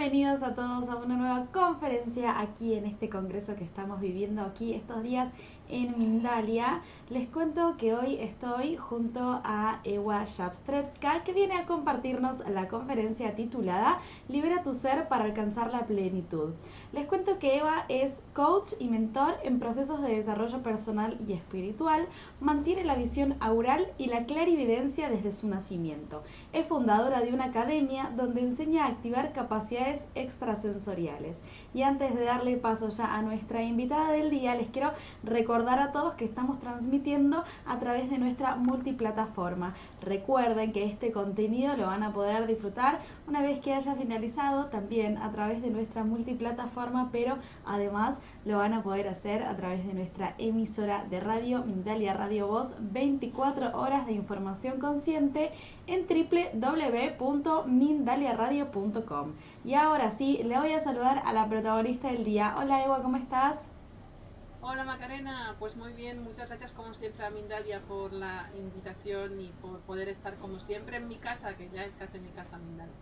Bienvenidos a todos a una nueva conferencia aquí en este congreso que estamos viviendo aquí estos días en Mindalia. Les cuento que hoy estoy junto a Ewa Shapstrevska, que viene a compartirnos la conferencia titulada Libera tu ser para alcanzar la plenitud. Les cuento que Ewa es coach y mentor en procesos de desarrollo personal y espiritual, mantiene la visión aural y la clarividencia desde su nacimiento. Es fundadora de una academia donde enseña a activar capacidades extrasensoriales. Y antes de darle paso ya a nuestra invitada del día, les quiero recordar a todos que estamos transmitiendo a través de nuestra multiplataforma. Recuerden que este contenido lo van a poder disfrutar una vez que haya finalizado también a través de nuestra multiplataforma, pero además lo van a poder hacer a través de nuestra emisora de radio, Mindalia Radio Voz, 24 horas de información consciente en www.mindaliaradio.com. Y ahora sí, le voy a saludar a la protagonista del día. Hola Ewa, ¿cómo estás? Hola Macarena, pues muy bien, muchas gracias como siempre a Mindalia por la invitación y por poder estar como siempre en mi casa, que ya es casi mi casa Mindalia.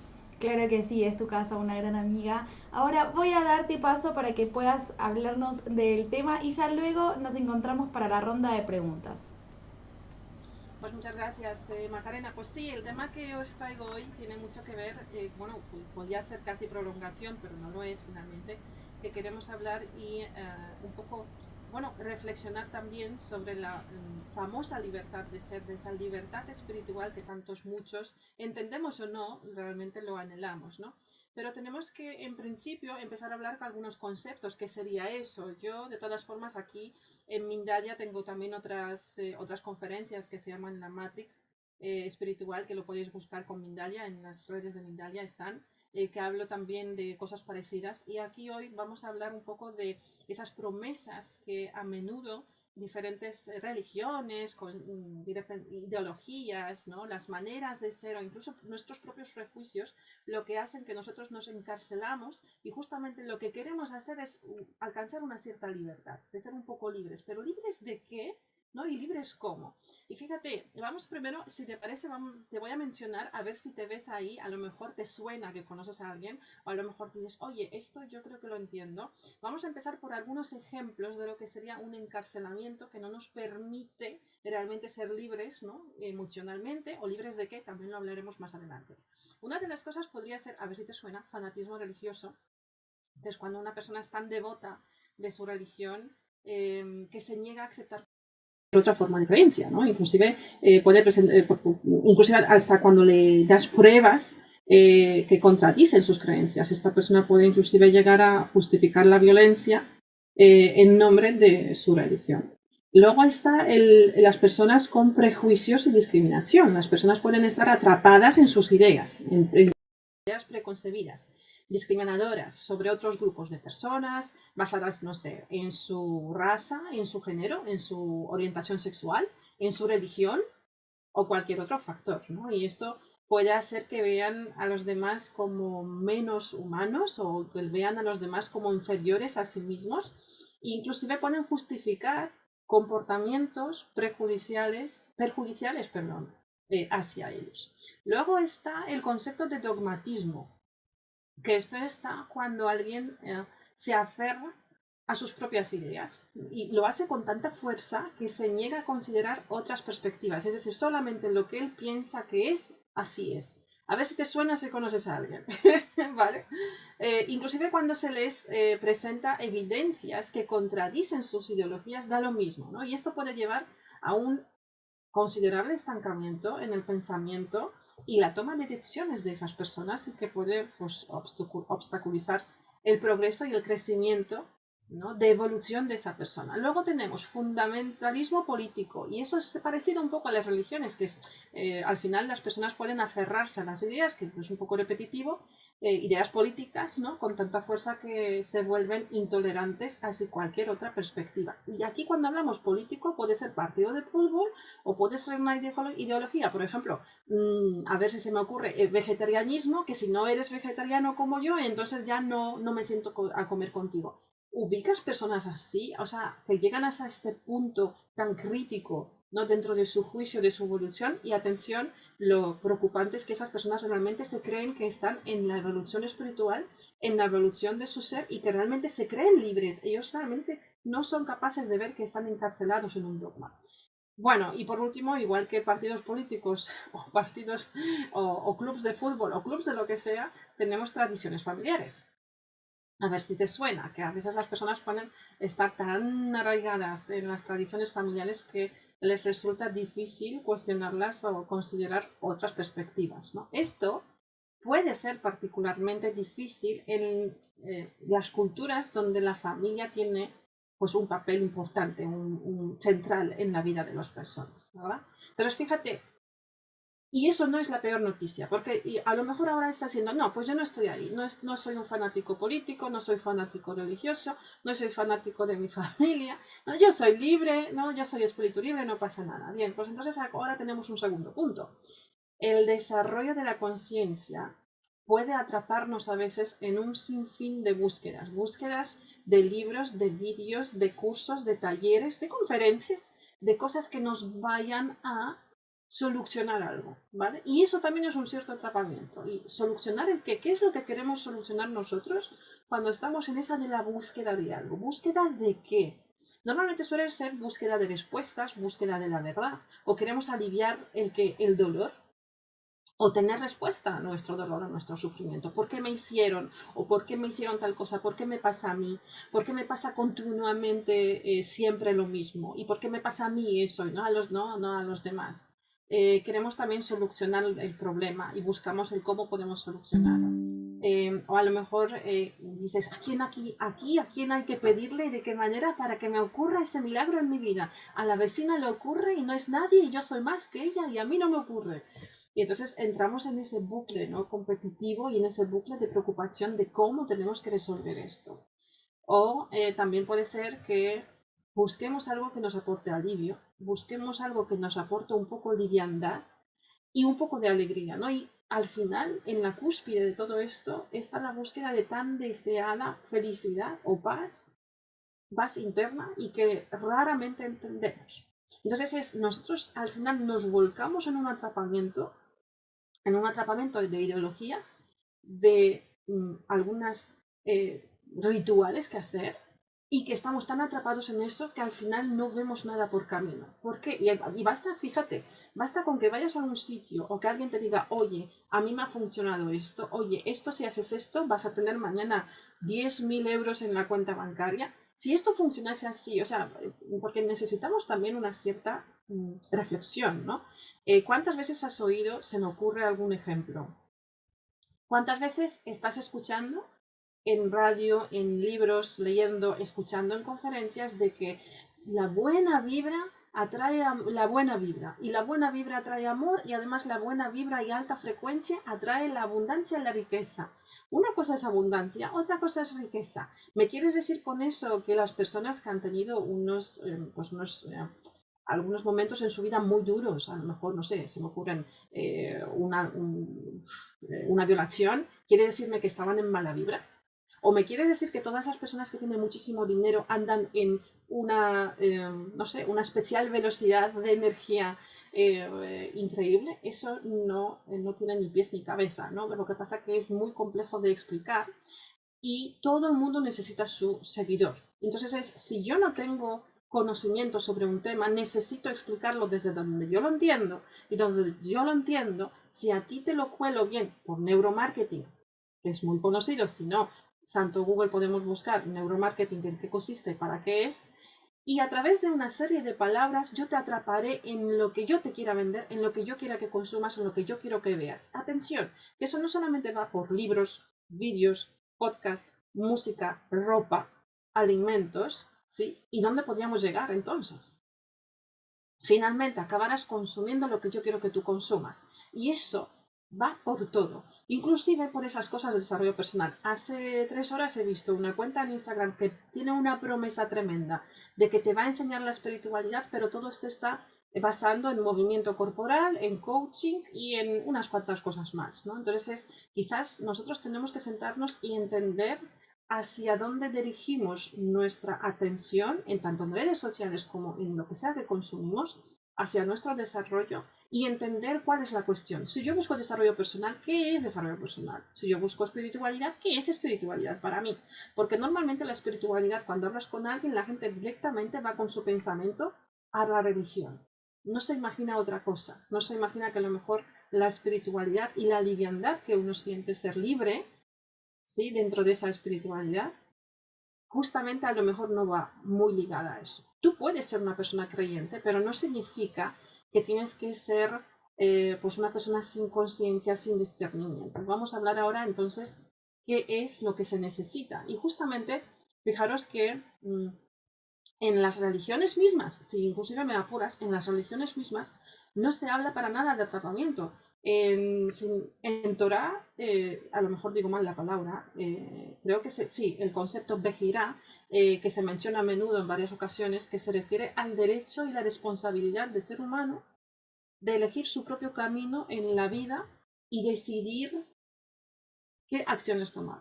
Claro que sí, es tu casa, una gran amiga. Ahora voy a darte paso para que puedas hablarnos del tema y ya luego nos encontramos para la ronda de preguntas. Pues muchas gracias Macarena. Pues sí, el tema que os traigo hoy tiene mucho que ver, bueno, podría ser casi prolongación, pero no lo es finalmente, que queremos hablar y un poco, bueno, reflexionar también sobre la famosa libertad de ser, de esa libertad espiritual que tantos muchos, entendemos o no, realmente lo anhelamos, ¿no? Pero tenemos que, en principio, empezar a hablar de algunos conceptos. ¿Qué sería eso? Yo, de todas formas, aquí en Mindalia tengo también otras conferencias que se llaman la Matrix espiritual, que lo podéis buscar con Mindalia, en las redes de Mindalia están, que hablo también de cosas parecidas. Y aquí hoy vamos a hablar un poco de esas promesas que a menudo diferentes religiones, con ideologías, ¿no? Las maneras de ser o incluso nuestros propios prejuicios, lo que hacen que nosotros nos encarcelamos y justamente lo que queremos hacer es alcanzar una cierta libertad, de ser un poco libres, pero libres de qué, ¿no? Y libres cómo. Y fíjate, vamos primero, si te parece, te voy a mencionar, a ver si te ves ahí, a lo mejor te suena que conoces a alguien, o a lo mejor dices, oye, esto yo creo que lo entiendo. Vamos a empezar por algunos ejemplos de lo que sería un encarcelamiento que no nos permite realmente ser libres, ¿no? Emocionalmente, o libres de qué, también lo hablaremos más adelante. Una de las cosas podría ser, a ver si te suena, fanatismo religioso, que es cuando una persona es tan devota de su religión que se niega a aceptar otra forma de creencia, ¿no? Inclusive inclusive hasta cuando le das pruebas que contradicen sus creencias. Esta persona puede inclusive llegar a justificar la violencia en nombre de su religión. Luego está las personas con prejuicios y discriminación. Las personas pueden estar atrapadas en sus ideas, en ideas preconcebidas, discriminadoras sobre otros grupos de personas, basadas, no sé, en su raza, en su género, en su orientación sexual, en su religión o cualquier otro factor, ¿no? Y esto puede hacer que vean a los demás como menos humanos o que vean a los demás como inferiores a sí mismos. E inclusive pueden justificar comportamientos perjudiciales, hacia ellos. Luego está el concepto de dogmatismo, que esto está cuando alguien se aferra a sus propias ideas y lo hace con tanta fuerza que se niega a considerar otras perspectivas, es decir, solamente lo que él piensa que es, así es. A ver si te suena si conoces a alguien, ¿vale? Inclusive cuando se les presenta evidencias que contradicen sus ideologías, da lo mismo, ¿no? Y esto puede llevar a un considerable estancamiento en el pensamiento y la toma de decisiones de esas personas y que puede pues, obstaculizar el progreso y el crecimiento, ¿no? De evolución de esa persona. Luego tenemos fundamentalismo político y eso es parecido un poco a las religiones, que es, al final las personas pueden aferrarse a las ideas, que es un poco repetitivo, ideas políticas, ¿no? Con tanta fuerza que se vuelven intolerantes a cualquier otra perspectiva. Y aquí cuando hablamos político puede ser partido de fútbol o puede ser una ideología, por ejemplo, a ver si se me ocurre, el vegetarianismo, que si no eres vegetariano como yo, entonces ya no me siento a comer contigo. ¿Ubicas personas así? O sea, que llegan hasta este punto tan crítico ¿no? Dentro de su juicio, de su evolución. Y atención, lo preocupante es que esas personas realmente se creen que están en la evolución espiritual, en la evolución de su ser y que realmente se creen libres. Ellos realmente no son capaces de ver que están encarcelados en un dogma. Bueno, y por último, igual que partidos políticos o partidos o clubes de fútbol o clubes de lo que sea, tenemos tradiciones familiares. A ver si te suena, que a veces las personas pueden estar tan arraigadas en las tradiciones familiares que les resulta difícil cuestionarlas o considerar otras perspectivas, ¿no? Esto puede ser particularmente difícil en las culturas donde la familia tiene pues un papel importante, central en la vida de las personas, ¿verdad? Entonces, fíjate, y eso no es la peor noticia, porque a lo mejor ahora está diciendo, no, pues yo no estoy ahí, no soy un fanático político, no soy fanático religioso, no soy fanático de mi familia, no, yo soy libre, no, yo soy espíritu libre, no pasa nada. Bien, pues entonces ahora tenemos un segundo punto. El desarrollo de la conciencia puede atraparnos a veces en un sinfín de búsquedas de libros, de vídeos, de cursos, de talleres, de conferencias, de cosas que nos vayan a solucionar algo, ¿vale? Y eso también es un cierto atrapamiento. ¿Y solucionar el qué? ¿Qué es lo que queremos solucionar nosotros cuando estamos en esa de la búsqueda de algo? ¿Búsqueda de qué? Normalmente suele ser búsqueda de respuestas, búsqueda de la verdad, o queremos aliviar el dolor, o tener respuesta a nuestro dolor, a nuestro sufrimiento. ¿Por qué me hicieron? ¿O por qué me hicieron tal cosa? ¿Por qué me pasa a mí? ¿Por qué me pasa continuamente siempre lo mismo? ¿Y por qué me pasa a mí eso y no a los demás? Queremos también solucionar el problema y buscamos el cómo podemos solucionarlo. O a lo mejor dices, ¿a quién hay que pedirle y de qué manera para que me ocurra ese milagro en mi vida? A la vecina le ocurre y no es nadie y yo soy más que ella y a mí no me ocurre. Y entonces entramos en ese bucle, ¿no?, competitivo y en ese bucle de preocupación de cómo tenemos que resolver esto. O también puede ser que busquemos algo que nos aporte alivio, busquemos algo que nos aporte un poco de liviandad y un poco de alegría, ¿no? Y al final, en la cúspide de todo esto, está la búsqueda de tan deseada felicidad o paz interna y que raramente entendemos. Entonces nosotros al final nos volcamos en un atrapamiento de ideologías, de algunas rituales que hacer y que estamos tan atrapados en eso que al final no vemos nada por camino. ¿Por qué? Y basta, fíjate, basta con que vayas a un sitio o que alguien te diga, oye, a mí me ha funcionado esto, oye, esto si haces esto vas a tener mañana 10.000 euros en la cuenta bancaria. Si esto funcionase así, o sea, porque necesitamos también una cierta reflexión, ¿no? ¿Cuántas veces has oído, se me ocurre algún ejemplo? ¿Cuántas veces estás escuchando en radio, en libros, leyendo, escuchando en conferencias de que la buena vibra atrae la buena vibra y la buena vibra atrae amor y además la buena vibra y alta frecuencia atrae la abundancia y la riqueza? Una cosa es abundancia, otra cosa es riqueza. ¿Me quieres decir con eso que las personas que han tenido algunos momentos en su vida muy duros, a lo mejor, no sé, se me ocurren una violación, quiere decirme que estaban en mala vibra? ¿O me quieres decir que todas las personas que tienen muchísimo dinero andan en no sé, una especial velocidad de energía increíble? Eso no tiene ni pies ni cabeza, ¿no? Lo que pasa es que es muy complejo de explicar y todo el mundo necesita su seguidor. Entonces si yo no tengo conocimiento sobre un tema, necesito explicarlo desde donde yo lo entiendo, y donde yo lo entiendo, si a ti te lo cuelo bien por neuromarketing, que es muy conocido, si no, santo Google podemos buscar neuromarketing, en qué consiste, para qué es, y a través de una serie de palabras yo te atraparé en lo que yo te quiera vender, en lo que yo quiera que consumas, en lo que yo quiero que veas. Atención, que eso no solamente va por libros, vídeos, podcast, música, ropa, alimentos, ¿sí? ¿Y dónde podríamos llegar entonces? Finalmente acabarás consumiendo lo que yo quiero que tú consumas. Y eso va por todo, inclusive por esas cosas de desarrollo personal. Hace 3 horas he visto una cuenta en Instagram que tiene una promesa tremenda de que te va a enseñar la espiritualidad, pero todo esto está basando en movimiento corporal, en coaching y en unas cuantas cosas más, ¿no? Entonces quizás nosotros tenemos que sentarnos y entender hacia dónde dirigimos nuestra atención, en tanto en redes sociales como en lo que sea que consumimos, hacia nuestro desarrollo y entender cuál es la cuestión. Si yo busco desarrollo personal, ¿qué es desarrollo personal? Si yo busco espiritualidad, ¿qué es espiritualidad para mí? Porque normalmente la espiritualidad, cuando hablas con alguien, la gente directamente va con su pensamiento a la religión. No se imagina otra cosa. No se imagina que a lo mejor la espiritualidad y la liviandad que uno siente ser libre, ¿sí? Dentro de esa espiritualidad, justamente a lo mejor no va muy ligada a eso. Tú puedes ser una persona creyente, pero no significa que tienes que ser pues una persona sin conciencia, sin discernimiento. Vamos a hablar ahora entonces qué es lo que se necesita. Y justamente, fijaros que en las religiones mismas, si inclusive me apuras, en las religiones mismas no se habla para nada de atrapamiento. En Torah, a lo mejor digo mal la palabra, creo que sí, el concepto Bejirá, que se menciona a menudo en varias ocasiones, que se refiere al derecho y la responsabilidad del ser humano de elegir su propio camino en la vida y decidir qué acciones tomar.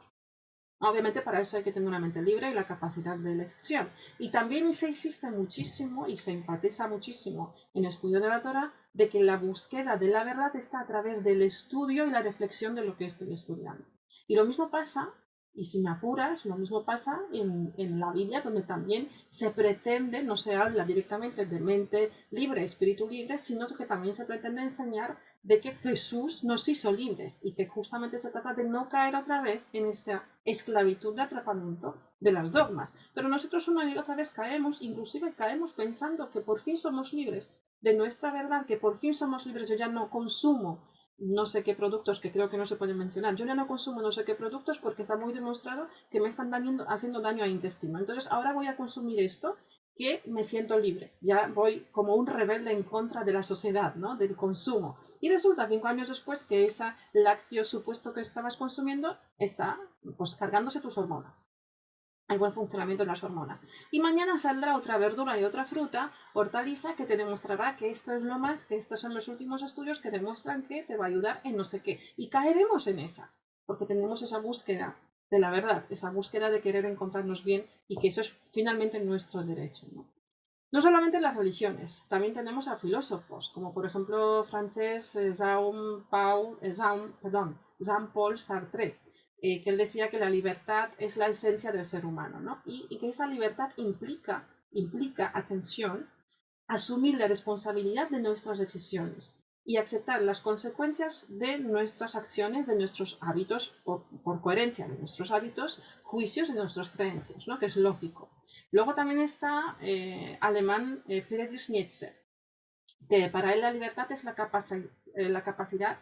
Obviamente para eso hay que tener una mente libre y la capacidad de elección. Y también se insiste muchísimo y se enfatiza muchísimo en el estudio de la Torah de que la búsqueda de la verdad está a través del estudio y la reflexión de lo que estoy estudiando. Y lo mismo pasa, y si me apuras, lo mismo pasa en la Biblia, donde también se pretende, no se habla directamente de mente libre, espíritu libre, sino que también se pretende enseñar de que Jesús nos hizo libres y que justamente se trata de no caer otra vez en esa esclavitud de atrapamiento de las dogmas. Pero nosotros una y otra vez caemos, inclusive caemos pensando que por fin somos libres de nuestra verdad, que por fin somos libres. Yo ya no consumo no sé qué productos, que creo que no se pueden mencionar. Yo ya no consumo no sé qué productos porque está muy demostrado que me están haciendo daño al intestino. Entonces ahora voy a consumir esto que me siento libre. Ya voy como un rebelde en contra de la sociedad, ¿no? Del consumo. Y resulta 5 años después que ese lácteo supuesto que estabas consumiendo está pues cargándose tus hormonas. El buen funcionamiento de las hormonas. Y mañana saldrá otra verdura y otra fruta, hortaliza, que te demostrará que esto es lo más, que estos son los últimos estudios que demuestran que te va a ayudar en no sé qué. Y caeremos en esas, porque tenemos esa búsqueda de la verdad, esa búsqueda de querer encontrarnos bien y que eso es finalmente nuestro derecho, ¿no? No solamente las religiones, también tenemos a filósofos, como por ejemplo francés Jean-Paul Sartre, que él decía que la libertad es la esencia del ser humano, ¿no? Y que esa libertad implica, atención, asumir la responsabilidad de nuestras decisiones y aceptar las consecuencias de nuestras acciones, de nuestros hábitos, por coherencia de nuestros hábitos, juicios de nuestras creencias, ¿no? Que es lógico. Luego también está alemán Friedrich Nietzsche, que para él la libertad es la capacidad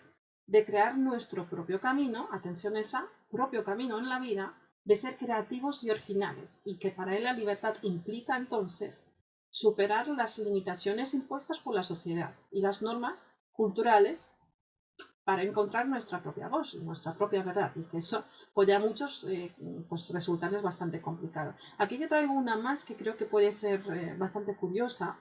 de crear nuestro propio camino, atención esa, propio camino en la vida, de ser creativos y originales, y que para él la libertad implica entonces superar las limitaciones impuestas por la sociedad y las normas culturales para encontrar nuestra propia voz, nuestra propia verdad, y que eso puede a muchos pues resultarles bastante complicado. Aquí yo traigo una más que creo que puede ser bastante curiosa,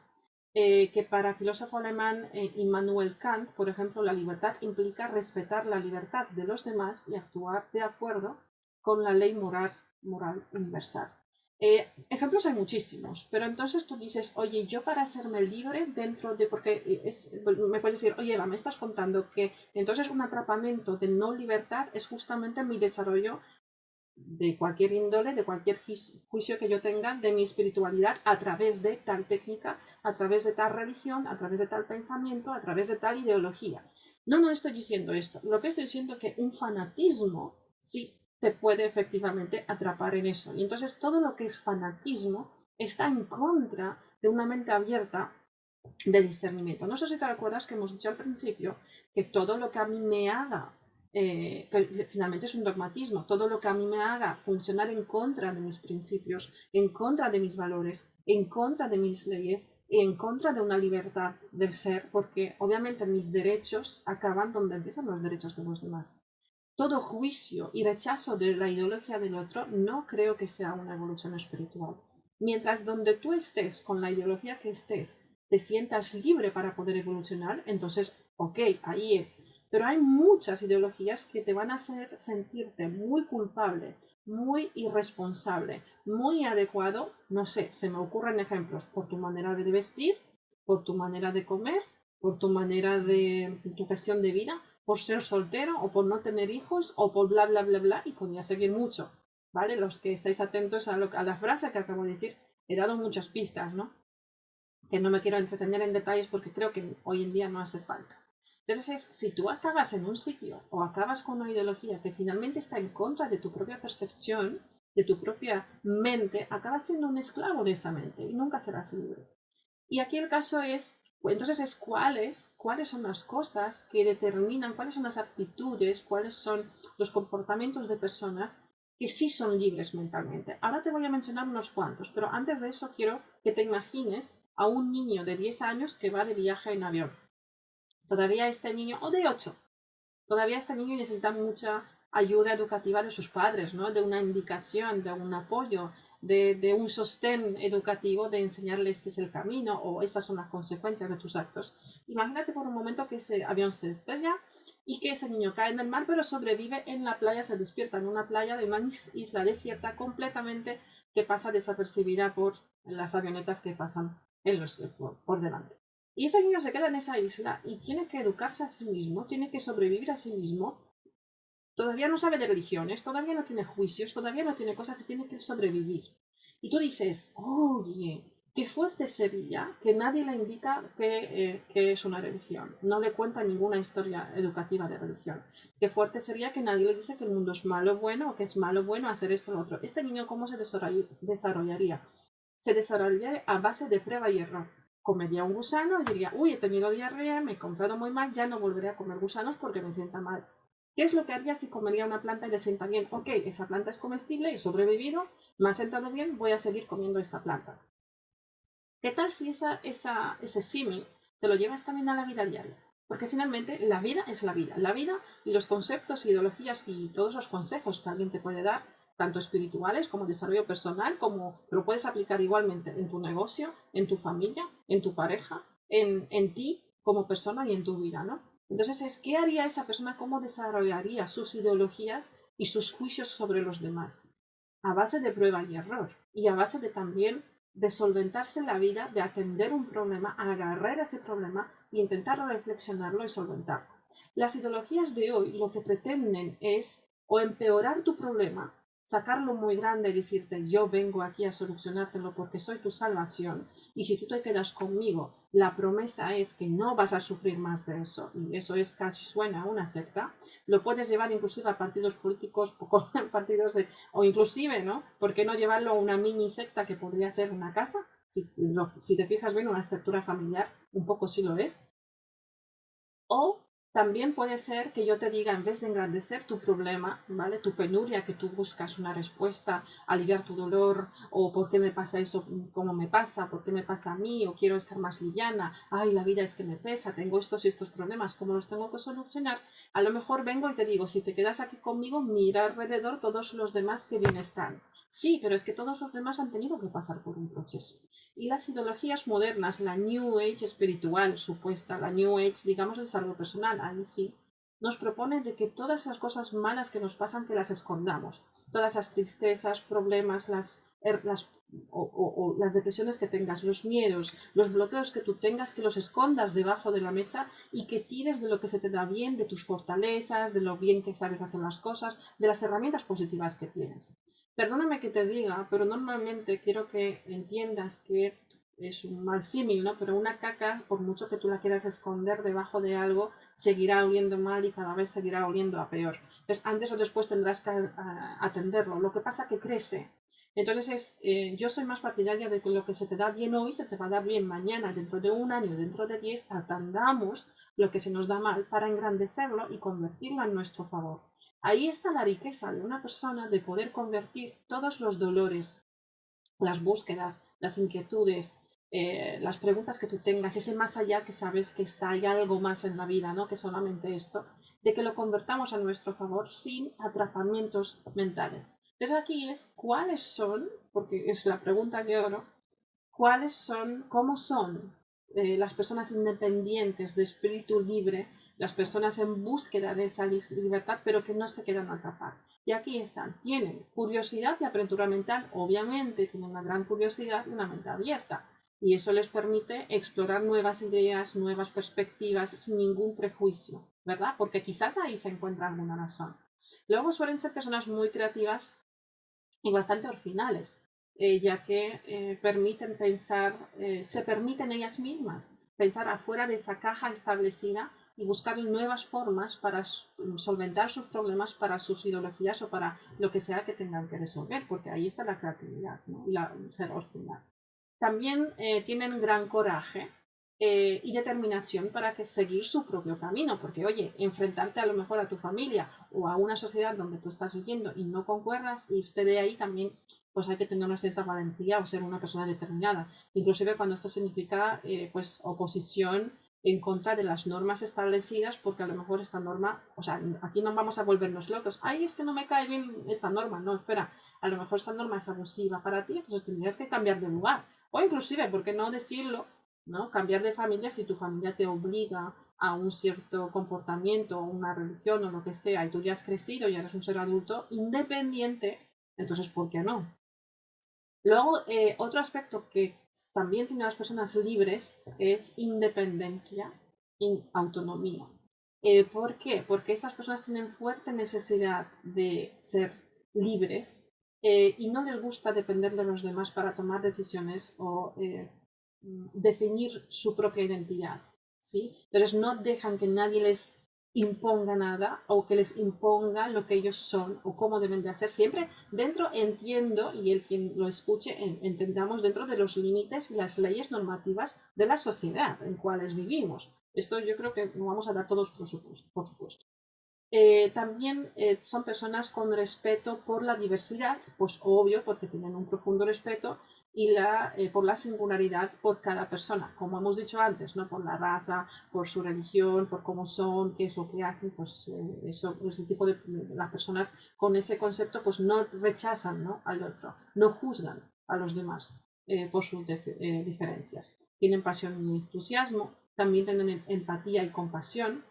que para el filósofo alemán Immanuel Kant, por ejemplo, la libertad implica respetar la libertad de los demás y actuar de acuerdo con la ley moral universal. Ejemplos hay muchísimos, pero entonces tú dices, oye, yo para hacerme libre dentro de, porque me puedes decir, oye, Eva, me estás contando que entonces un atrapamiento de no libertad es justamente mi desarrollo de cualquier índole, de cualquier juicio que yo tenga de mi espiritualidad a través de tal técnica, a través de tal religión, a través de tal pensamiento, a través de tal ideología. No estoy diciendo esto. Lo que estoy diciendo es que un fanatismo sí te puede efectivamente atrapar en eso. Y entonces todo lo que es fanatismo está en contra de una mente abierta de discernimiento. No sé si te acuerdas que hemos dicho al principio que todo lo que a mí me haga que finalmente es un dogmatismo. Todo lo que a mí me haga funcionar en contra de mis principios, en contra de mis valores, en contra de mis leyes y en contra de una libertad del ser, porque obviamente mis derechos acaban donde empiezan los derechos de los demás. Todo juicio y rechazo de la ideología del otro no creo que sea una evolución espiritual. Mientras donde tú estés, con la ideología que estés, te sientas libre para poder evolucionar, entonces, ok, ahí es. Pero hay muchas ideologías que te van a hacer sentirte muy culpable, muy irresponsable, muy adecuado, no sé, se me ocurren ejemplos, por tu manera de vestir, por tu manera de comer, por tu manera de tu gestión de vida, por ser soltero o por no tener hijos o por bla, bla, bla, bla, y podría seguir mucho, ¿vale? Los que estáis atentos a la frase que acabo de decir, he dado muchas pistas, ¿no? Que no me quiero entretener en detalles porque creo que hoy en día no hace falta. Entonces, si tú acabas en un sitio o acabas con una ideología que finalmente está en contra de tu propia percepción, de tu propia mente, acabas siendo un esclavo de esa mente y nunca serás libre. Y aquí el caso es, entonces es cuáles son las cosas que determinan, cuáles son las actitudes, cuáles son los comportamientos de personas que sí son libres mentalmente. Ahora te voy a mencionar unos cuantos, pero antes de eso quiero que te imagines a un niño de 10 años que va de viaje en avión. Todavía este niño, o de 8, todavía este niño necesita mucha ayuda educativa de sus padres, ¿no? De una indicación, de un apoyo, de un sostén educativo, de enseñarle este es el camino o estas son las consecuencias de tus actos. Imagínate por un momento que ese avión se estrella y que ese niño cae en el mar, pero sobrevive en la playa, se despierta en una playa de una isla desierta completamente que pasa desapercibida por las avionetas que pasan por delante. Y ese niño se queda en esa isla y tiene que educarse a sí mismo, tiene que sobrevivir a sí mismo. Todavía no sabe de religiones, todavía no tiene juicios, todavía no tiene cosas y tiene que sobrevivir. Y tú dices, oye, qué fuerte sería que nadie le indica que es una religión. No le cuenta ninguna historia educativa de religión. Qué fuerte sería que nadie le dice que el mundo es malo bueno o que es malo bueno hacer esto o lo otro. Este niño, ¿cómo se desarrollaría? Se desarrollaría a base de prueba y error. Comería un gusano y diría, uy, he tenido diarrea, me he encontrado muy mal, ya no volveré a comer gusanos porque me sienta mal. ¿Qué es lo que haría si comería una planta y le sienta bien? Ok, esa planta es comestible, he sobrevivido, me ha sentado bien, voy a seguir comiendo esta planta. ¿Qué tal si ese símil te lo llevas también a la vida diaria? Porque finalmente la vida es la vida. La vida y los conceptos, ideologías y todos los consejos que alguien te puede dar, tanto espirituales como desarrollo personal, como lo puedes aplicar igualmente en tu negocio, en tu familia, en tu pareja, en ti como persona y en tu vida, ¿no? Entonces, ¿qué haría esa persona? ¿Cómo desarrollaría sus ideologías y sus juicios sobre los demás? A base de prueba y error y a base de también de solventarse la vida, de atender un problema, agarrar ese problema e intentar reflexionarlo y solventarlo. Las ideologías de hoy lo que pretenden es o empeorar tu problema, sacarlo muy grande y decirte yo vengo aquí a solucionártelo porque soy tu salvación y si tú te quedas conmigo la promesa es que no vas a sufrir más de eso y eso es casi suena a una secta, lo puedes llevar inclusive a partidos políticos, partidos o inclusive, ¿no? ¿Por qué no llevarlo a una mini secta que podría ser una casa? Si te fijas bien, una estructura familiar, un poco sí lo es. O también puede ser que yo te diga, en vez de engrandecer tu problema, ¿vale? Tu penuria, que tú buscas una respuesta, aliviar tu dolor, o por qué me pasa eso, cómo me pasa, por qué me pasa a mí, o quiero estar más liviana, ay, la vida es que me pesa, tengo estos y estos problemas, ¿cómo los tengo que solucionar? A lo mejor vengo y te digo, si te quedas aquí conmigo, mira alrededor todos los demás que bien están. Sí, pero es que todos los demás han tenido que pasar por un proceso. Y las ideologías modernas, la New Age espiritual supuesta, la New Age, digamos, de desarrollo personal, ahí sí, nos propone de que todas las cosas malas que nos pasan, que las escondamos. Todas las tristezas, problemas, las depresiones que tengas, los miedos, los bloqueos que tú tengas, que los escondas debajo de la mesa y que tires de lo que se te da bien, de tus fortalezas, de lo bien que sabes hacer las cosas, de las herramientas positivas que tienes. Perdóname que te diga, pero normalmente quiero que entiendas que es un mal símil, ¿no? Pero una caca, por mucho que tú la quieras esconder debajo de algo, seguirá oliendo mal y cada vez seguirá oliendo a peor. Entonces, antes o después tendrás que atenderlo. Lo que pasa que crece. Entonces, yo soy más partidaria de que lo que se te da bien hoy se te va a dar bien mañana, dentro de un año, dentro de 10, atendamos lo que se nos da mal para engrandecerlo y convertirlo en nuestro favor. Ahí está la riqueza de una persona de poder convertir todos los dolores, las búsquedas, las inquietudes, las preguntas que tú tengas, ese más allá que sabes que está, hay algo más en la vida, ¿no? Que solamente esto, de que lo convertamos a nuestro favor sin atrapamientos mentales. Entonces aquí es cuáles son, porque es la pregunta que oro, cuáles son, cómo son las personas independientes de espíritu libre, las personas en búsqueda de esa libertad, pero que no se quedan atrapar. Y aquí están, tienen curiosidad y apertura mental, obviamente tienen una gran curiosidad y una mente abierta. y eso les permite explorar nuevas ideas, nuevas perspectivas sin ningún prejuicio, ¿verdad? Porque quizás ahí se encuentra alguna razón. Luego suelen ser personas muy creativas y bastante originales, ya que permiten pensar, se permiten ellas mismas pensar afuera de esa caja establecida y buscar nuevas formas para solventar sus problemas, para sus ideologías o para lo que sea que tengan que resolver, porque ahí está la creatividad, ¿no? Y ser original. También tienen gran coraje y determinación para seguir su propio camino, porque oye, enfrentarte a lo mejor a tu familia o a una sociedad donde tú estás viviendo y no concuerdas y esté de ahí también, pues hay que tener una cierta valentía o ser una persona determinada, inclusive cuando esto significa pues oposición en contra de las normas establecidas, porque a lo mejor esta norma, o sea, aquí no vamos a volvernos locos, ay, es que no me cae bien esta norma, no, espera, a lo mejor esta norma es abusiva para ti, entonces tendrías que cambiar de lugar. O inclusive, ¿por qué no decirlo? ¿No? Cambiar de familia si tu familia te obliga a un cierto comportamiento o una religión o lo que sea y tú ya has crecido y eres un ser adulto independiente, entonces ¿por qué no? Luego, otro aspecto que también tienen las personas libres es independencia y autonomía. ¿Por qué? Porque esas personas tienen fuerte necesidad de ser libres y no les gusta depender de los demás para tomar decisiones o definir su propia identidad, ¿sí? Entonces no dejan que nadie les imponga nada o que les imponga lo que ellos son o cómo deben de hacer. Siempre dentro, entiendo, y el quien lo escuche, entendamos dentro de los límites y las leyes normativas de la sociedad en cuales vivimos. Esto yo creo que lo vamos a dar todos por supuesto. También son personas con respeto por la diversidad, pues obvio, porque tienen un profundo respeto, y por la singularidad por cada persona, como hemos dicho antes, ¿no? Por la raza, por su religión, por cómo son, qué es lo que hacen, pues ese tipo de las personas con ese concepto pues no rechazan, ¿no? Al otro, no juzgan a los demás por sus diferencias. Tienen pasión y entusiasmo, también tienen empatía y compasión,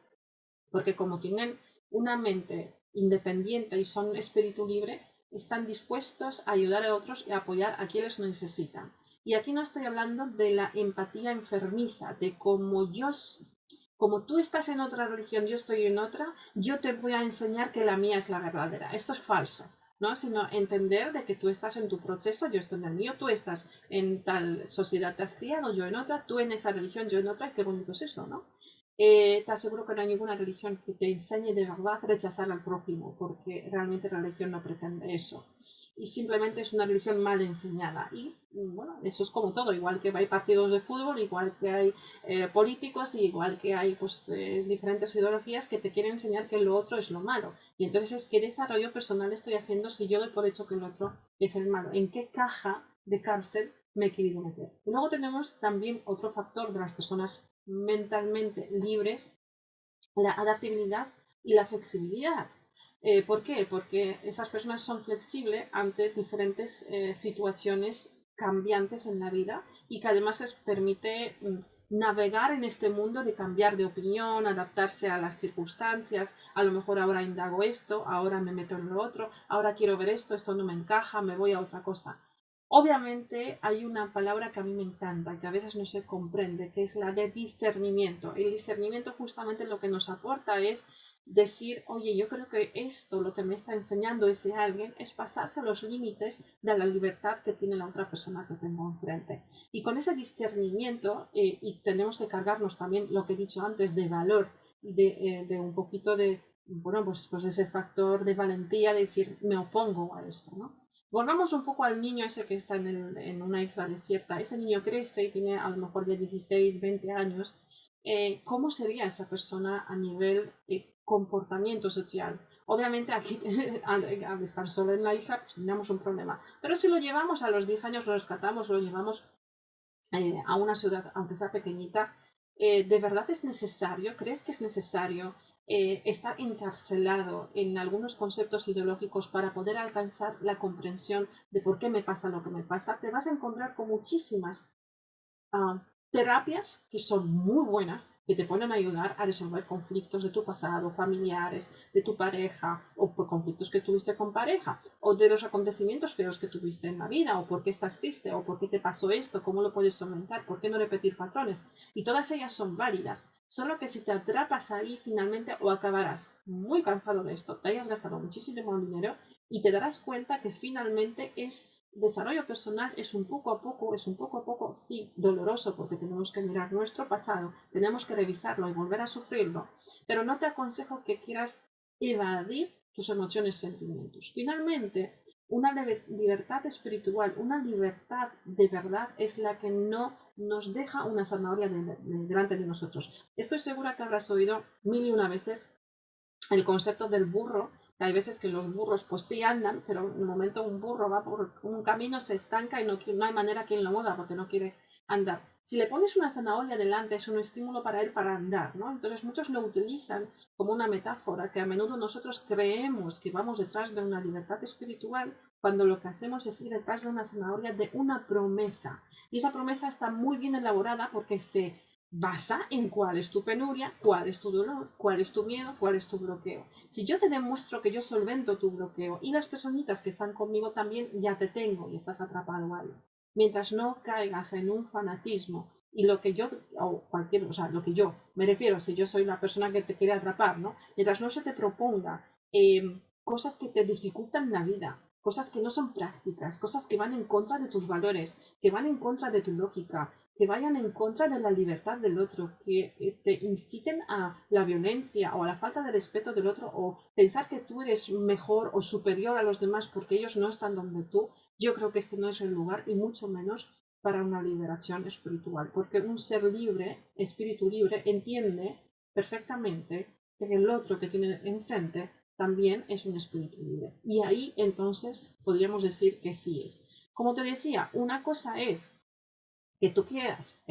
porque como tienen una mente independiente y son espíritu libre, están dispuestos a ayudar a otros y a apoyar a quienes lo necesitan. Y aquí no estoy hablando de la empatía enfermiza, de como tú estás en otra religión, yo estoy en otra, yo te voy a enseñar que la mía es la verdadera. Esto es falso, ¿no? Sino entender de que tú estás en tu proceso, yo estoy en el mío, tú estás en tal sociedad, te has criado, yo en otra, tú en esa religión, yo en otra, y qué bonito es eso, ¿no? Te aseguro que no hay ninguna religión que te enseñe de verdad a rechazar al prójimo, porque realmente la religión no pretende eso. Y simplemente es una religión mal enseñada. Y bueno, eso es como todo, igual que hay partidos de fútbol, igual que hay políticos, y igual que hay pues, diferentes ideologías que te quieren enseñar que lo otro es lo malo. Y entonces es qué desarrollo personal estoy haciendo si yo doy por hecho que el otro es el malo. ¿En qué caja de cárcel me he querido meter? Y luego tenemos también otro factor de las personas mentalmente libres, la adaptabilidad y la flexibilidad. ¿Por qué? Porque esas personas son flexibles ante diferentes situaciones cambiantes en la vida y que además les permite navegar en este mundo de cambiar de opinión, adaptarse a las circunstancias, a lo mejor ahora indago esto, ahora me meto en lo otro, ahora quiero ver esto, esto no me encaja, me voy a otra cosa. Obviamente hay una palabra que a mí me encanta y que a veces no se comprende, que es la de discernimiento. El discernimiento justamente lo que nos aporta es decir, oye, yo creo que esto, lo que me está enseñando ese alguien, es pasarse los límites de la libertad que tiene la otra persona que tengo enfrente. Y con ese discernimiento, y tenemos que cargarnos también lo que he dicho antes, de valor, de un poquito de, bueno, pues ese factor de valentía, de decir, me opongo a esto, ¿no? Volvamos un poco al niño ese que está en una isla desierta. Ese niño crece y tiene a lo mejor ya 16, 20 años. ¿Cómo sería esa persona a nivel comportamiento social? Obviamente aquí, al estar solo en la isla, pues tendríamos un problema. Pero si lo llevamos a los 10 años, lo rescatamos, lo llevamos a una ciudad, aunque sea pequeñita, ¿de verdad es necesario? ¿Crees que es necesario estar encarcelado en algunos conceptos ideológicos para poder alcanzar la comprensión de por qué me pasa lo que me pasa? Te vas a encontrar con muchísimas terapias que son muy buenas, que te pueden ayudar a resolver conflictos de tu pasado, familiares, de tu pareja, o por conflictos que tuviste con pareja, o de los acontecimientos feos que tuviste en la vida, o por qué estás triste, o por qué te pasó esto, cómo lo puedes solventar, por qué no repetir patrones. Y todas ellas son válidas. Solo que si te atrapas ahí, finalmente o acabarás muy cansado de esto, te hayas gastado muchísimo dinero y te darás cuenta que finalmente es desarrollo personal, es un poco a poco, sí, doloroso, porque tenemos que mirar nuestro pasado, tenemos que revisarlo y volver a sufrirlo, pero no te aconsejo que quieras evadir tus emociones y sentimientos. Finalmente, una libertad espiritual, una libertad de verdad es la que no nos deja una zanahoria delante de nosotros. Estoy segura que habrás oído mil y una veces el concepto del burro, que hay veces que los burros pues sí andan, pero en un momento un burro va por un camino, se estanca y no hay manera que él lo mueva porque no quiere andar. Si le pones una zanahoria delante es un estímulo para él para andar, ¿no? Entonces muchos lo utilizan como una metáfora que a menudo nosotros creemos que vamos detrás de una libertad espiritual cuando lo que hacemos es ir detrás de una zanahoria de una promesa. Y esa promesa está muy bien elaborada porque se basa en cuál es tu penuria, cuál es tu dolor, cuál es tu miedo, cuál es tu bloqueo. Si yo te demuestro que yo solvento tu bloqueo y las personitas que están conmigo también, ya te tengo y estás atrapado ahí. Mientras no caigas en un fanatismo y lo que yo, o cualquier, o sea, lo que yo, me refiero, si yo soy la persona que te quiere atrapar, ¿no? Mientras no se te proponga cosas que te dificultan la vida, cosas que no son prácticas, cosas que van en contra de tus valores, que van en contra de tu lógica, que vayan en contra de la libertad del otro, que te inciten a la violencia o a la falta de respeto del otro o pensar que tú eres mejor o superior a los demás porque ellos no están donde tú, yo creo que este no es el lugar y mucho menos para una liberación espiritual, porque un ser libre, espíritu libre, entiende perfectamente que el otro que tiene enfrente también es un espíritu libre. Y ahí entonces podríamos decir que sí es. Como te decía, una cosa es que tú quieras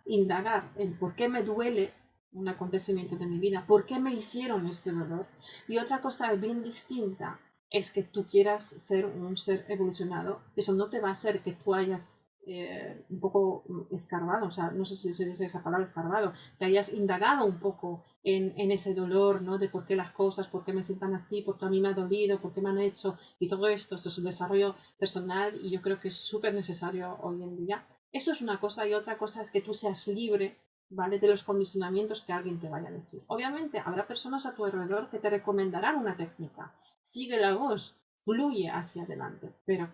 indagar en por qué me duele un acontecimiento de mi vida, por qué me hicieron este dolor. Y otra cosa bien distinta es que tú quieras ser un ser evolucionado. Eso no te va a hacer que tú hayas un poco escarbado, o sea, no sé si se dice esa palabra escarbado, que hayas indagado un poco en ese dolor, ¿no? De por qué las cosas, por qué me sientan así, por qué a mí me ha dolido, por qué me han hecho, y todo esto es un desarrollo personal y yo creo que es súper necesario hoy en día. Eso es una cosa y otra cosa es que tú seas libre, ¿vale? De los condicionamientos que alguien te vaya a decir. Obviamente habrá personas a tu alrededor que te recomendarán una técnica. Sigue la voz, fluye hacia adelante. Pero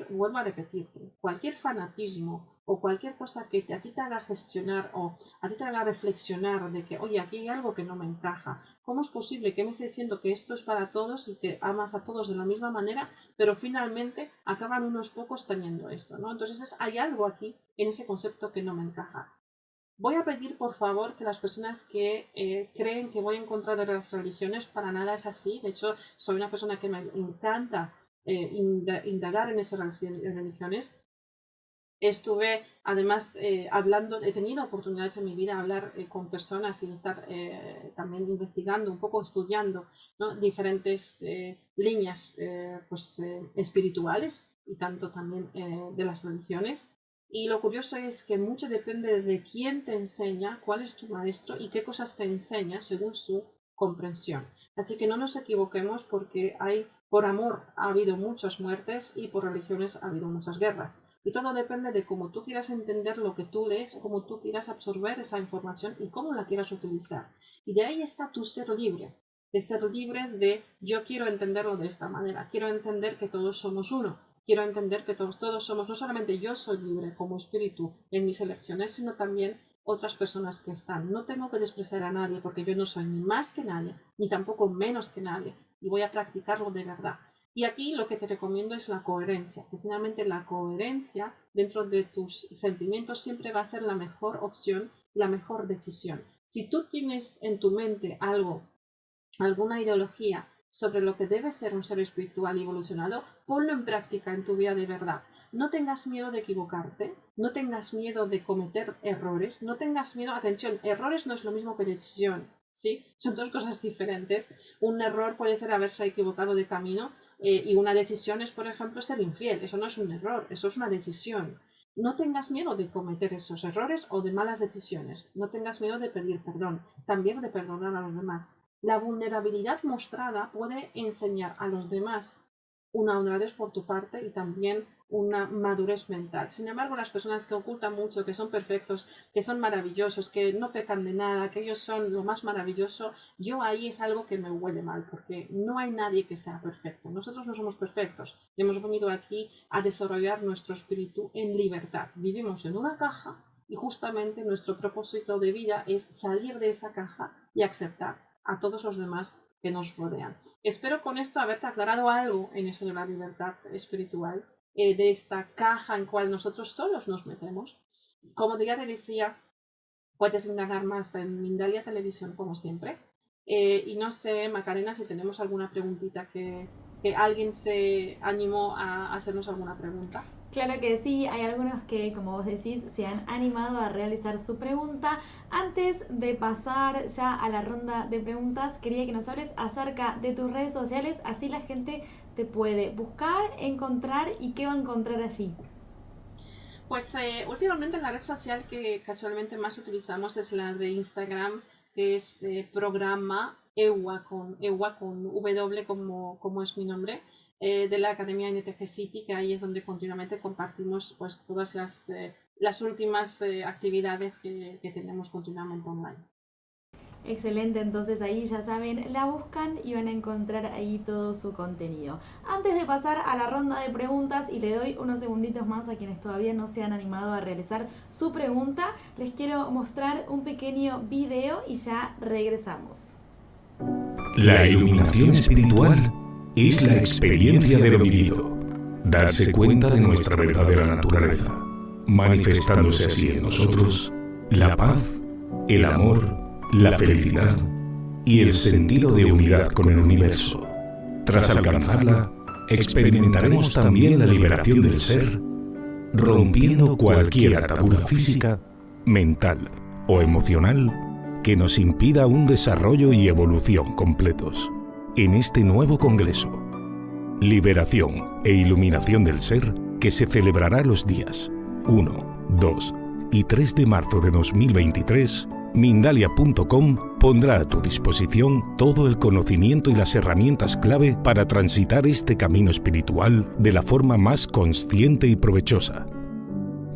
vuelvo a repetirte, cualquier fanatismo o cualquier cosa que a ti te haga gestionar o a ti te haga reflexionar de que, oye, aquí hay algo que no me encaja. ¿Cómo es posible que me esté diciendo que esto es para todos y que amas a todos de la misma manera, pero finalmente acaban unos pocos teniendo esto, ¿no? Entonces hay algo aquí en ese concepto que no me encaja. Voy a pedir, por favor, que las personas que creen que voy en contra de las religiones, para nada es así. De hecho, soy una persona que me encanta indagar en esas religiones. Estuve además hablando, he tenido oportunidades en mi vida de hablar con personas y estar también investigando, un poco estudiando, ¿no? Diferentes líneas espirituales y tanto también de las religiones. Y lo curioso es que mucho depende de quién te enseña, cuál es tu maestro y qué cosas te enseña según su comprensión. Así que no nos equivoquemos porque por amor ha habido muchas muertes y por religiones ha habido muchas guerras. Y todo depende de cómo tú quieras entender lo que tú lees, cómo tú quieras absorber esa información y cómo la quieras utilizar. Y de ahí está tu ser libre, de ser libre de yo quiero entenderlo de esta manera, quiero entender que todos somos uno, quiero entender que todos somos, no solamente yo soy libre como espíritu en mis elecciones, sino también otras personas que están. No tengo que despreciar a nadie porque yo no soy ni más que nadie, ni tampoco menos que nadie, y voy a practicarlo de verdad. Y aquí lo que te recomiendo es la coherencia, que finalmente la coherencia dentro de tus sentimientos siempre va a ser la mejor opción, la mejor decisión. Si tú tienes en tu mente alguna ideología sobre lo que debe ser un ser espiritual y evolucionado, ponlo en práctica en tu vida de verdad. No tengas miedo de equivocarte, no tengas miedo de cometer errores, no tengas miedo, atención, errores no es lo mismo que decisión, ¿sí? Son dos cosas diferentes. Un error puede ser haberse equivocado de camino y una decisión es, por ejemplo, ser infiel. Eso no es un error, eso es una decisión. no tengas miedo de cometer esos errores o de malas decisiones. No tengas miedo de pedir perdón, también de perdonar a los demás. La vulnerabilidad mostrada puede enseñar a los demás una honradez por tu parte y también una madurez mental. Sin embargo, las personas que ocultan mucho, que son perfectos, que son maravillosos, que no pecan de nada, que ellos son lo más maravilloso, yo ahí es algo que me huele mal, porque no hay nadie que sea perfecto. Nosotros no somos perfectos. Hemos venido aquí a desarrollar nuestro espíritu en libertad. Vivimos en una caja y justamente nuestro propósito de vida es salir de esa caja y aceptar a todos los demás que nos rodean. Espero con esto haberte aclarado algo en eso de la libertad espiritual, de esta caja en cual nosotros solos nos metemos. Como ya te decía, puedes indagar más en Mindalia Televisión, como siempre. Y no sé, Macarena, si tenemos alguna preguntita que alguien se animó a hacernos alguna pregunta. Claro que sí, hay algunos que, como vos decís, se han animado a realizar su pregunta. Antes de pasar ya a la ronda de preguntas, quería que nos hables acerca de tus redes sociales, así la gente te puede buscar, encontrar y qué va a encontrar allí. Pues últimamente la red social que casualmente más utilizamos es la de Instagram, que es programa EWA con W como es mi nombre, de la Academia NTG City, que ahí es donde continuamente compartimos pues todas las últimas actividades que tenemos continuamente online. Excelente, entonces ahí ya saben, la buscan y van a encontrar ahí todo su contenido. Antes de pasar a la ronda de preguntas y le doy unos segunditos más a quienes todavía no se han animado a realizar su pregunta, les quiero mostrar un pequeño video y ya regresamos. La iluminación espiritual es la experiencia de lo vivido, darse cuenta de nuestra verdadera naturaleza, manifestándose así en nosotros la paz, el amor, la felicidad y el sentido de unidad con el universo. Tras alcanzarla, experimentaremos también la liberación del ser, rompiendo cualquier atadura física, mental o emocional que nos impida un desarrollo y evolución completos. En este nuevo congreso, Liberación e Iluminación del Ser, que se celebrará los días 1, 2 y 3 de marzo de 2023, Mindalia.com pondrá a tu disposición todo el conocimiento y las herramientas clave para transitar este camino espiritual de la forma más consciente y provechosa.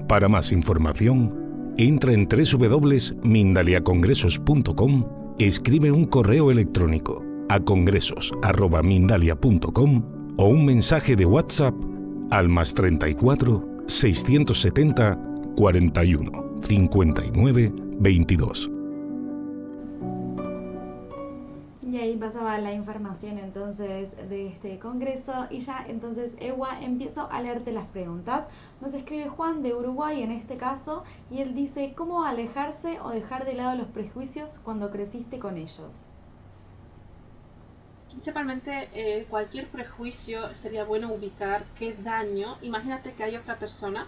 Para más información, entra en www.mindaliacongresos.com, escribe un correo electrónico a congresos@mindalia.com o un mensaje de WhatsApp al +34 670 41 59 22. Y ahí pasaba la información entonces de este congreso y ya entonces Ewa empiezo a leerte las preguntas. Nos escribe Juan de Uruguay en este caso y él dice ¿cómo alejarse o dejar de lado los prejuicios cuando creciste con ellos? Principalmente cualquier prejuicio sería bueno ubicar qué daño. Imagínate que hay otra persona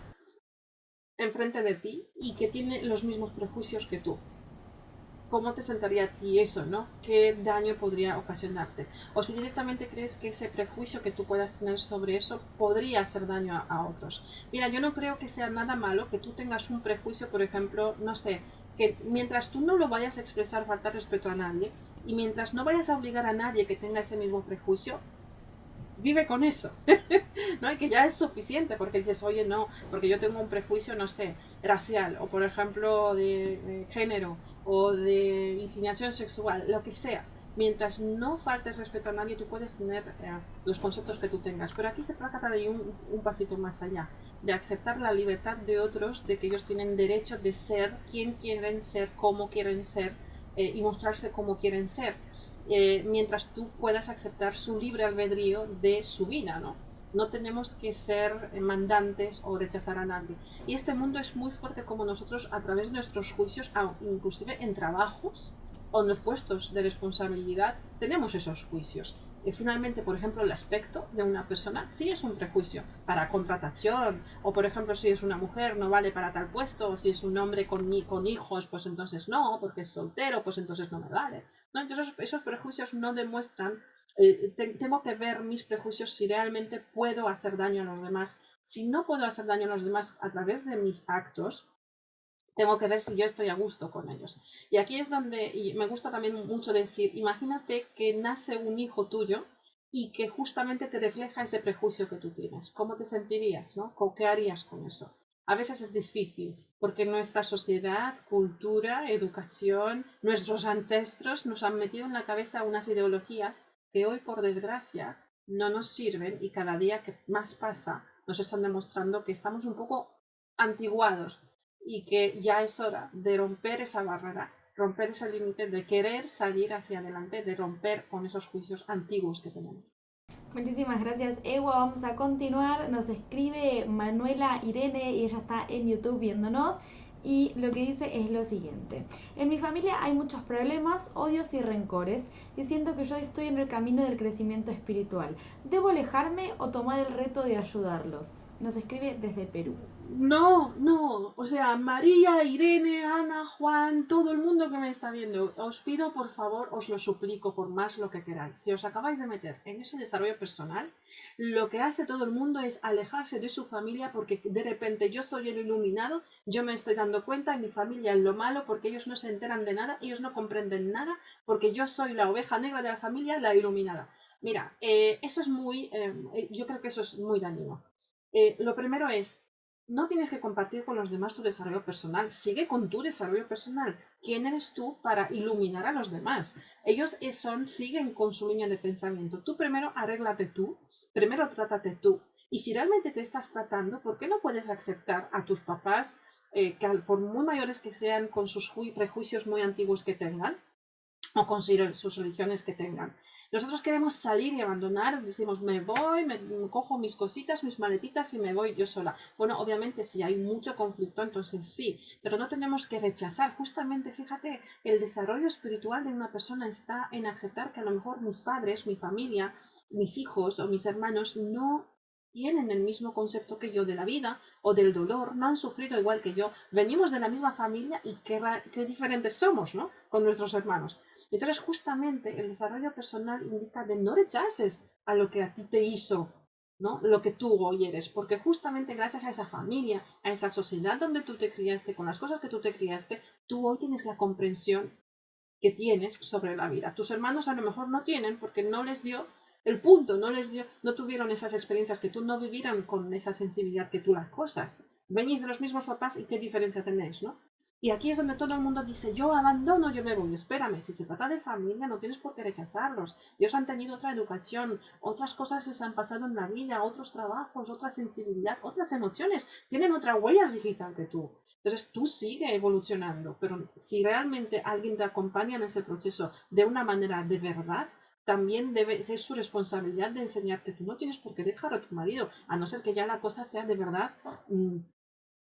enfrente de ti y que tiene los mismos prejuicios que tú. ¿Cómo te sentaría a ti eso, no? ¿Qué daño podría ocasionarte? O si directamente crees que ese prejuicio que tú puedas tener sobre eso podría hacer daño a otros. Mira, yo no creo que sea nada malo que tú tengas un prejuicio, por ejemplo, no sé, que mientras tú no lo vayas a expresar falta de respeto a nadie y mientras no vayas a obligar a nadie que tenga ese mismo prejuicio, vive con eso, ¿no? Y que ya es suficiente porque dices, oye, no, porque yo tengo un prejuicio, no sé, racial o por ejemplo de género o de inclinación sexual, lo que sea. Mientras no faltes respeto a nadie, tú puedes tener los conceptos que tú tengas. Pero aquí se trata de ir un pasito más allá, de aceptar la libertad de otros, de que ellos tienen derecho de ser quien quieren ser, cómo quieren ser y mostrarse como quieren ser. Mientras tú puedas aceptar su libre albedrío de su vida, ¿no? No tenemos que ser mandantes o rechazar a nadie. Y este mundo es muy fuerte como nosotros a través de nuestros juicios, inclusive en trabajos o en los puestos de responsabilidad, tenemos esos juicios. Y finalmente, por ejemplo, el aspecto de una persona sí es un prejuicio para contratación, o por ejemplo, si es una mujer no vale para tal puesto, o si es un hombre con hijos, pues entonces no, porque es soltero, pues entonces no me vale. ¿No? Entonces esos prejuicios no demuestran tengo que ver mis prejuicios si realmente puedo hacer daño a los demás. Si no puedo hacer daño a los demás a través de mis actos, tengo que ver si yo estoy a gusto con ellos. Y aquí es donde, y me gusta también mucho decir, imagínate que nace un hijo tuyo y que justamente te refleja ese prejuicio que tú tienes. ¿Cómo te sentirías, no? ¿Qué harías con eso? A veces es difícil, porque nuestra sociedad, cultura, educación, nuestros ancestros nos han metido en la cabeza unas ideologías que hoy, por desgracia, no nos sirven y cada día que más pasa nos están demostrando que estamos un poco antiguados y que ya es hora de romper esa barrera, romper ese límite de querer salir hacia adelante, de romper con esos juicios antiguos que tenemos. Muchísimas gracias, Ewa. Vamos a continuar. Nos escribe Manuela Irene y ella está en YouTube viéndonos. Y lo que dice es lo siguiente: en mi familia hay muchos problemas, odios y rencores, y siento que yo estoy en el camino del crecimiento espiritual. ¿Debo alejarme o tomar el reto de ayudarlos? Nos escribe desde Perú. No, no, o sea, María, Irene, Ana, Juan, todo el mundo que me está viendo, os pido por favor, os lo suplico por más lo que queráis. Si os acabáis de meter en ese desarrollo personal, lo que hace todo el mundo es alejarse de su familia porque de repente yo soy el iluminado, yo me estoy dando cuenta, en mi familia es lo malo porque ellos no se enteran de nada, ellos no comprenden nada porque yo soy la oveja negra de la familia, la iluminada. Mira, eso es yo creo que eso es muy dañino. Lo primero es, no tienes que compartir con los demás tu desarrollo personal, sigue con tu desarrollo personal. ¿Quién eres tú para iluminar a los demás? Ellos siguen con su línea de pensamiento. Tú primero arréglate tú, primero trátate tú. Y si realmente te estás tratando, ¿por qué no puedes aceptar a tus papás, que por muy mayores que sean, con sus prejuicios muy antiguos que tengan, o con sus religiones que tengan? Nosotros queremos salir y abandonar, decimos me voy, me cojo mis cositas, mis maletitas y me voy yo sola. Bueno, obviamente si hay mucho conflicto, entonces sí, pero no tenemos que rechazar. Justamente, fíjate, el desarrollo espiritual de una persona está en aceptar que a lo mejor mis padres, mi familia, mis hijos o mis hermanos no tienen el mismo concepto que yo de la vida o del dolor, no han sufrido igual que yo, venimos de la misma familia y qué diferentes somos, ¿no? Con nuestros hermanos. Entonces, justamente el desarrollo personal indica de no rechaces a lo que a ti te hizo, ¿no? Lo que tú hoy eres, porque justamente gracias a esa familia, a esa sociedad donde tú te criaste, con las cosas que tú te criaste, tú hoy tienes la comprensión que tienes sobre la vida. Tus hermanos a lo mejor no tienen porque no les dio el punto, no tuvieron esas experiencias que tú, no vivieron con esa sensibilidad que tú las cosas. Venís de los mismos papás y qué diferencia tenéis, ¿no? Y aquí es donde todo el mundo dice, yo abandono, yo me voy. Espérame, si se trata de familia, no tienes por qué rechazarlos. Ellos han tenido otra educación, otras cosas les han pasado en la vida, otros trabajos, otra sensibilidad, otras emociones. Tienen otra huella digital que tú. Entonces tú sigue evolucionando, pero si realmente alguien te acompaña en ese proceso de una manera de verdad, también debe ser su responsabilidad de enseñarte. Tú no tienes por qué dejar a tu marido, a no ser que ya la cosa sea de verdad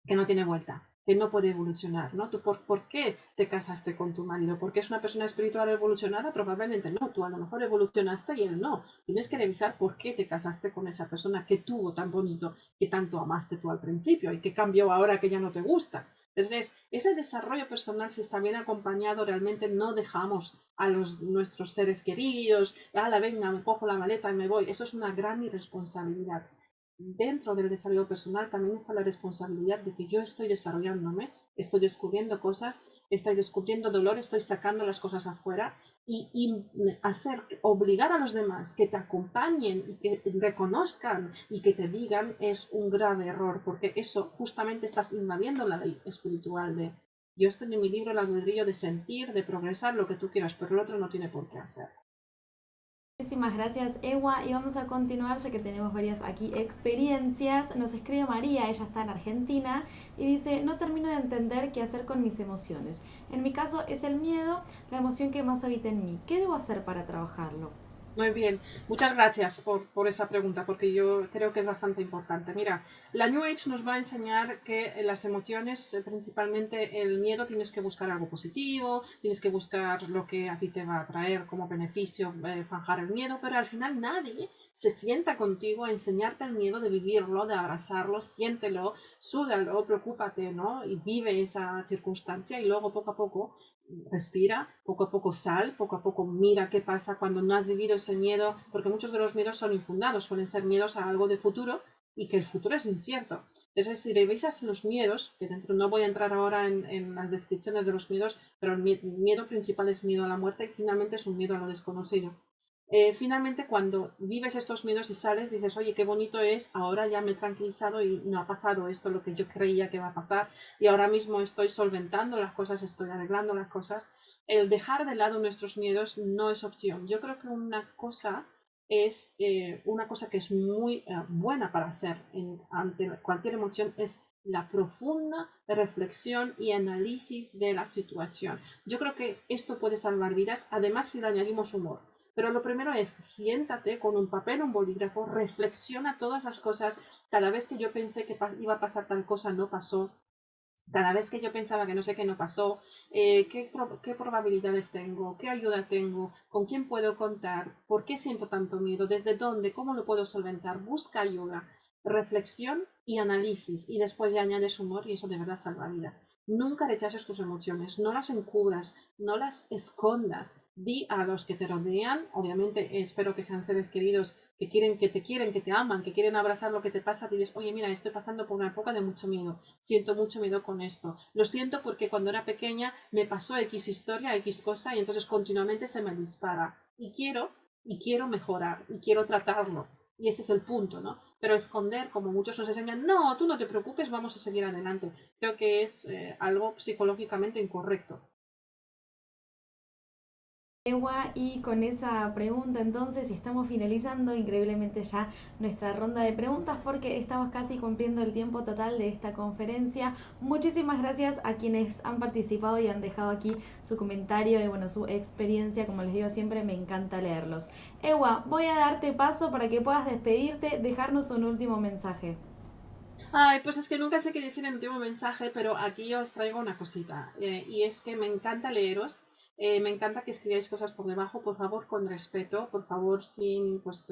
que no tiene vuelta, que no puede evolucionar, ¿no? ¿Tú por qué te casaste con tu marido? ¿Porque es una persona espiritual evolucionada? Probablemente no. Tú a lo mejor evolucionaste y él no. Tienes que revisar por qué te casaste con esa persona que tuvo tan bonito, que tanto amaste tú al principio y que cambió ahora que ya no te gusta. Entonces, ese desarrollo personal, si está bien acompañado, realmente no dejamos a nuestros seres queridos, venga, me cojo la maleta y me voy. Eso es una gran irresponsabilidad. Dentro del desarrollo personal también está la responsabilidad de que yo estoy desarrollándome, estoy descubriendo cosas, estoy descubriendo dolor, estoy sacando las cosas afuera y obligar a los demás que te acompañen y que reconozcan y que te digan es un grave error, porque eso justamente estás invadiendo la ley espiritual de yo estoy en mi libre albedrío de sentir, de progresar lo que tú quieras, pero el otro no tiene por qué hacer. Muchísimas gracias, Ewa, y vamos a continuar ya que tenemos varias aquí experiencias. Nos escribe María, ella está en Argentina y dice: no termino de entender qué hacer con mis emociones. En mi caso es el miedo, la emoción que más habita en mí. ¿Qué debo hacer para trabajarlo? Muy bien, muchas gracias por esa pregunta, porque yo creo que es bastante importante. Mira, la New Age nos va a enseñar que las emociones, principalmente el miedo, tienes que buscar algo positivo, tienes que buscar lo que a ti te va a traer como beneficio, zanjar el miedo, pero al final nadie se sienta contigo a enseñarte el miedo, de vivirlo, de abrazarlo, siéntelo, súdalo, preocúpate, ¿no? Y vive esa circunstancia y luego poco a poco respira, poco a poco sal, poco a poco mira qué pasa cuando no has vivido ese miedo, porque muchos de los miedos son infundados, suelen ser miedos a algo de futuro y que el futuro es incierto. Entonces, si revisas los miedos, que dentro no voy a entrar ahora en las descripciones de los miedos, pero el miedo principal es miedo a la muerte y finalmente es un miedo a lo desconocido. Finalmente, cuando vives estos miedos y sales, dices, oye, qué bonito es, ahora ya me he tranquilizado y no ha pasado esto, lo que yo creía que va a pasar, y ahora mismo estoy solventando las cosas, estoy arreglando las cosas. El dejar de lado nuestros miedos no es opción. Yo creo que una cosa es una cosa que es muy buena para hacer ante cualquier emoción es la profunda reflexión y análisis de la situación. Yo creo que esto puede salvar vidas, además si le añadimos humor. Pero lo primero es, siéntate con un papel, un bolígrafo, reflexiona todas las cosas. Cada vez que yo pensé que iba a pasar tal cosa, no pasó. Cada vez que yo pensaba que no sé qué no pasó, ¿qué probabilidades tengo? ¿Qué ayuda tengo? ¿Con quién puedo contar? ¿Por qué siento tanto miedo? ¿Desde dónde? ¿Cómo lo puedo solventar? Busca ayuda, reflexión y análisis. Y después ya añades humor y eso de verdad salva vidas. Nunca rechaces tus emociones, no las encubras, no las escondas. Di a los que te rodean, obviamente espero que sean seres queridos que quieren, que te aman, que quieren abrazar lo que te pasa. Dices, oye, mira, estoy pasando por una época de mucho miedo, siento mucho miedo con esto. Lo siento porque cuando era pequeña me pasó X historia, X cosa y entonces continuamente se me dispara. Y quiero mejorar, y quiero tratarlo. Y ese es el punto, ¿no? Pero esconder, como muchos nos enseñan, no, tú no te preocupes, vamos a seguir adelante. Creo que es algo psicológicamente incorrecto. Y con esa pregunta entonces estamos finalizando increíblemente ya nuestra ronda de preguntas porque estamos casi cumpliendo el tiempo total de esta conferencia. Muchísimas gracias a quienes han participado y han dejado aquí su comentario y bueno, su experiencia. Como les digo siempre, me encanta leerlos. Ewa, voy a darte paso para que puedas despedirte, dejarnos un último mensaje. Ay, pues es que nunca sé qué decir en el último mensaje, pero aquí os traigo una cosita. Y es que me encanta leeros. Me encanta que escribáis cosas por debajo, por favor, con respeto, por favor, sin, pues,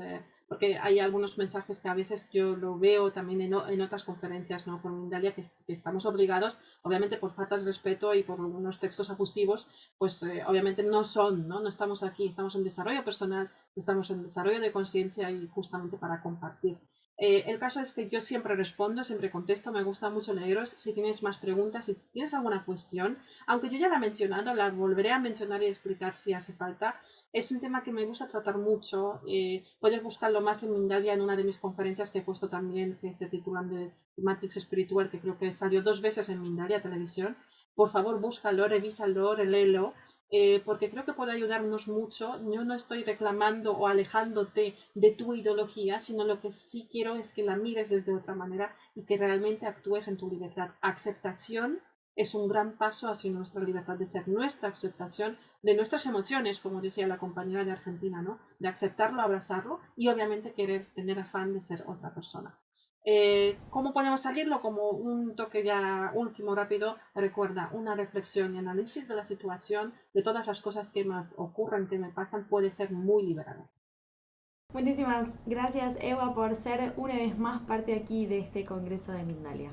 porque hay algunos mensajes que a veces yo lo veo también en otras conferencias, ¿no? Con Mindalia, que estamos obligados, obviamente por falta de respeto y por unos textos abusivos, pues obviamente no son, ¿no? No estamos aquí, estamos en desarrollo personal, estamos en desarrollo de conciencia y justamente para compartir. El caso es que yo siempre respondo, siempre contesto, me gusta mucho leeros. Si tienes más preguntas, si tienes alguna cuestión, aunque yo ya la he mencionado, la volveré a mencionar y explicar si hace falta. Es un tema que me gusta tratar mucho. Puedes buscarlo más en Mindalia, en una de mis conferencias que he puesto también, que se titulan de Matrix Espiritual, que creo que salió 2 veces en Mindalia Televisión. Por favor, búscalo, revísalo, reléelo. Porque creo que puede ayudarnos mucho. Yo no estoy reclamando o alejándote de tu ideología, sino lo que sí quiero es que la mires desde otra manera y que realmente actúes en tu libertad. Aceptación es un gran paso hacia nuestra libertad de ser, nuestra aceptación de nuestras emociones, como decía la compañera de Argentina, ¿no? De aceptarlo, abrazarlo y obviamente querer tener afán de ser otra persona. ¿Cómo podemos salirlo? Como un toque ya último rápido, recuerda, una reflexión y análisis de la situación, de todas las cosas que me ocurren, que me pasan, puede ser muy liberador. Muchísimas gracias Ewa por ser una vez más parte aquí de este Congreso de Mindalia.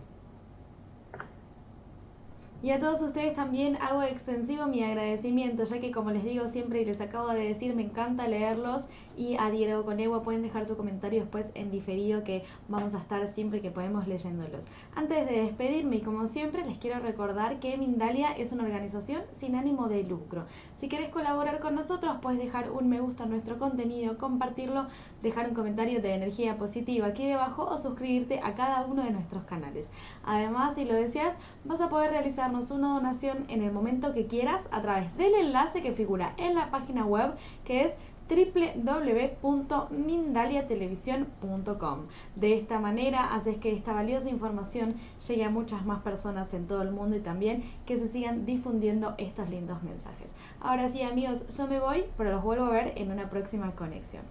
Y a todos ustedes también hago extensivo mi agradecimiento, ya que como les digo siempre y les acabo de decir, me encanta leerlos y adhiero con Ewa. Pueden dejar su comentario después en diferido, que vamos a estar siempre que podemos leyéndolos. Antes de despedirme y como siempre les quiero recordar que Mindalia es una organización sin ánimo de lucro. Si querés colaborar con nosotros, puedes dejar un me gusta a nuestro contenido, compartirlo, dejar un comentario de energía positiva aquí debajo o suscribirte a cada uno de nuestros canales. Además, si lo deseas, vas a poder realizarnos una donación en el momento que quieras a través del enlace que figura en la página web, que es www.mindaliatelevisión.com. De esta manera haces que esta valiosa información llegue a muchas más personas en todo el mundo y también que se sigan difundiendo estos lindos mensajes. Ahora sí amigos, yo me voy, pero los vuelvo a ver en una próxima conexión.